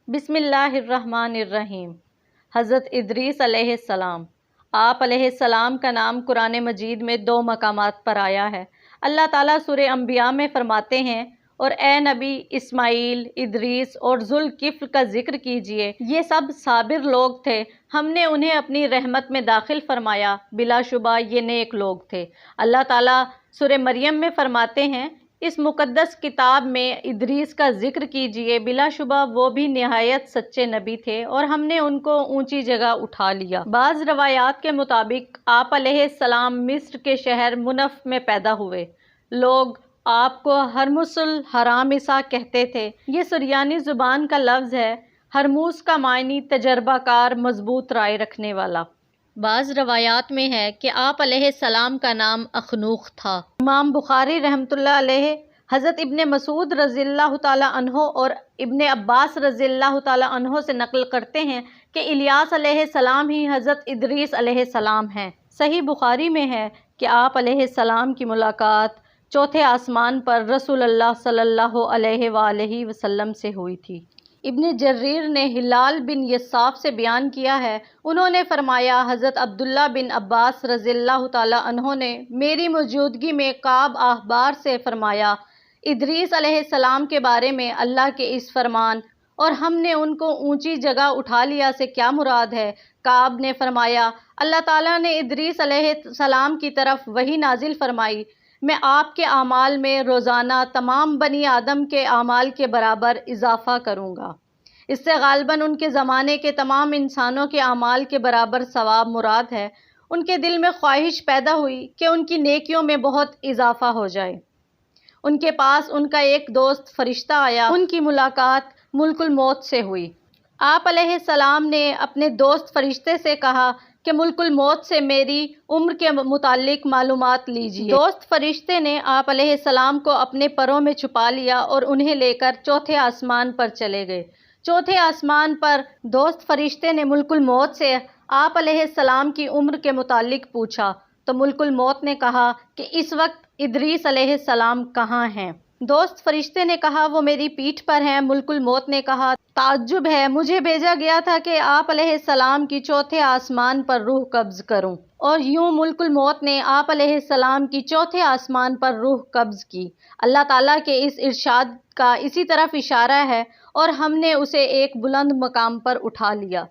بسم اللہ الرحمن الرحیم۔ حضرت ادریس علیہ السلام، آپ علیہ السلام کا نام قرآن مجید میں 2 مقامات پر آیا ہے۔ اللہ تعالیٰ سورہ انبیاء میں فرماتے ہیں، اور اے نبی اسماعیل، ادریس اور ذوالکفل کا ذکر کیجئے، یہ سب صابر لوگ تھے، ہم نے انہیں اپنی رحمت میں داخل فرمایا، بلا شبہ یہ نیک لوگ تھے۔ اللہ تعالیٰ سورہ مریم میں فرماتے ہیں، اس مقدس کتاب میں ادریس کا ذکر کیجئے، بلا شبہ وہ بھی نہایت سچے نبی تھے اور ہم نے ان کو اونچی جگہ اٹھا لیا۔ بعض روایات کے مطابق آپ علیہ السلام مصر کے شہر منف میں پیدا ہوئے۔ لوگ آپ کو ہرمس الحرامسہ کہتے تھے۔ یہ سریانی زبان کا لفظ ہے۔ ہرموس کا معنی تجربہ کار، مضبوط رائے رکھنے والا۔ بعض روایات میں ہے کہ آپ علیہ السلام کا نام اخنوخ تھا۔ امام بخاری رحمۃ اللہ علیہ حضرت ابن مسعود رضی اللہ تعالیٰ عنہ اور ابن عباس رضی اللہ تعالیٰ عنہ سے نقل کرتے ہیں کہ الیاس علیہ السلام ہی حضرت ادریس علیہ السلام ہیں۔ صحیح بخاری میں ہے کہ آپ علیہ السلام کی ملاقات چوتھے آسمان پر رسول اللہ صلی اللہ علیہ وآلہ وسلم سے ہوئی تھی۔ ابن جریر نے ہلال بن یصاف سے بیان کیا ہے، انہوں نے فرمایا حضرت عبداللہ بن عباس رضی اللہ تعالیٰ عنہ نے میری موجودگی میں کعب احبار سے فرمایا، ادریس علیہ السلام کے بارے میں اللہ کے اس فرمان اور ہم نے ان کو اونچی جگہ اٹھا لیا سے کیا مراد ہے؟ کعب نے فرمایا، اللہ تعالیٰ نے ادریس علیہ السلام کی طرف وحی نازل فرمائی، میں آپ کے اعمال میں روزانہ تمام بنی آدم کے اعمال کے برابر اضافہ کروں گا۔ اس سے غالباً ان کے زمانے کے تمام انسانوں کے اعمال کے برابر ثواب مراد ہے۔ ان کے دل میں خواہش پیدا ہوئی کہ ان کی نیکیوں میں بہت اضافہ ہو جائے۔ ان کے پاس ان کا ایک دوست فرشتہ آیا، ان کی ملاقات ملک الموت سے ہوئی۔ آپ علیہ السلام نے اپنے دوست فرشتے سے کہا کہ ملک الموت سے میری عمر کے متعلق معلومات لیجیے۔ دوست فرشتے نے آپ علیہ السلام کو اپنے پروں میں چھپا لیا اور انہیں لے کر چوتھے آسمان پر چلے گئے۔ چوتھے آسمان پر دوست فرشتے نے ملک الموت سے آپ علیہ السلام کی عمر کے متعلق پوچھا تو ملک الموت نے کہا کہ اس وقت ادریس علیہ السلام کہاں ہیں؟ دوست فرشتے نے کہا وہ میری پیٹھ پر ہیں۔ ملک الموت نے کہا تعجب ہے، مجھے بھیجا گیا تھا کہ آپ علیہ السلام کی چوتھے آسمان پر روح قبض کروں، اور یوں ملک الموت نے آپ علیہ السلام کی چوتھے آسمان پر روح قبض کی۔ اللہ تعالیٰ کے اس ارشاد کا اسی طرف اشارہ ہے اور ہم نے اسے ایک بلند مقام پر اٹھا لیا۔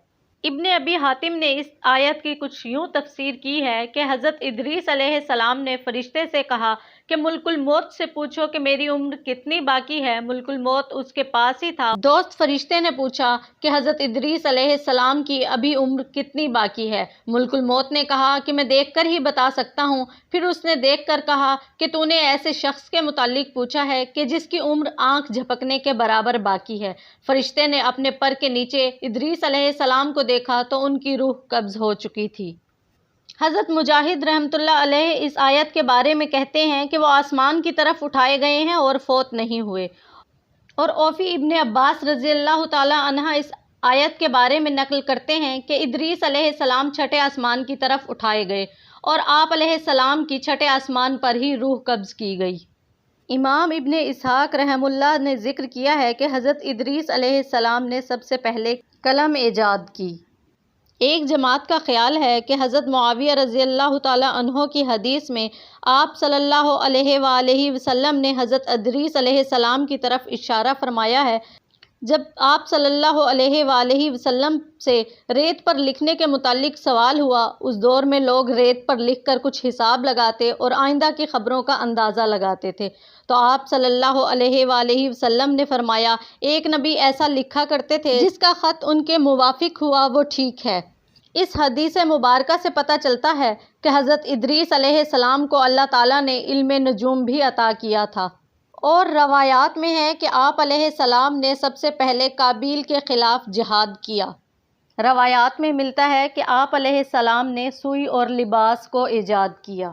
ابن ابی حاتم نے اس آیت کی کچھ یوں تفسیر کی ہے کہ حضرت ادریس علیہ السلام نے فرشتے سے کہا کہ ملک الموت سے پوچھو کہ میری عمر کتنی باقی ہے۔ ملک الموت اس کے پاس ہی تھا۔ دوست فرشتے نے پوچھا کہ حضرت ادریس علیہ السلام کی ابھی عمر کتنی باقی ہے؟ ملک الموت نے کہا کہ میں دیکھ کر ہی بتا سکتا ہوں۔ پھر اس نے دیکھ کر کہا کہ تو نے ایسے شخص کے متعلق پوچھا ہے کہ جس کی عمر آنکھ جھپکنے کے برابر باقی ہے۔ فرشتے نے اپنے پر کے نیچے ادریس علیہ السلام کو دیکھا تو ان کی روح قبض ہو چکی تھی۔ حضرت مجاہد رحمۃ اللہ علیہ اس آیت کے بارے میں کہتے ہیں کہ وہ آسمان کی طرف اٹھائے گئے ہیں اور فوت نہیں ہوئے، اور اوفی ابن عباس رضی اللہ تعالیٰ عنہ اس آیت کے بارے میں نقل کرتے ہیں کہ ادریس علیہ السلام چھٹے آسمان کی طرف اٹھائے گئے اور آپ علیہ السلام کی چھٹے آسمان پر ہی روح قبض کی گئی۔ امام ابن اسحاق رحمہ اللہ نے ذکر کیا ہے کہ حضرت ادریس علیہ السلام نے سب سے پہلے قلم ایجاد کی۔ ایک جماعت کا خیال ہے کہ حضرت معاویہ رضی اللہ تعالیٰ عنہ کی حدیث میں آپ صلی اللہ علیہ وآلہ وسلم نے حضرت ادریس علیہ السلام کی طرف اشارہ فرمایا ہے۔ جب آپ صلی اللہ علیہ وآلہ وسلم سے ریت پر لکھنے کے متعلق سوال ہوا، اس دور میں لوگ ریت پر لکھ کر کچھ حساب لگاتے اور آئندہ کی خبروں کا اندازہ لگاتے تھے، تو آپ صلی اللہ علیہ وآلہ وسلم نے فرمایا ایک نبی ایسا لکھا کرتے تھے جس کا خط ان کے موافق ہوا وہ ٹھیک ہے۔ اس حدیث مبارکہ سے پتہ چلتا ہے کہ حضرت ادریس علیہ السلام کو اللہ تعالیٰ نے علم نجوم بھی عطا کیا تھا، اور روایات میں ہے کہ آپ علیہ السلام نے سب سے پہلے قابیل کے خلاف جہاد کیا۔ روایات میں ملتا ہے کہ آپ علیہ السلام نے سوئی اور لباس کو ایجاد کیا۔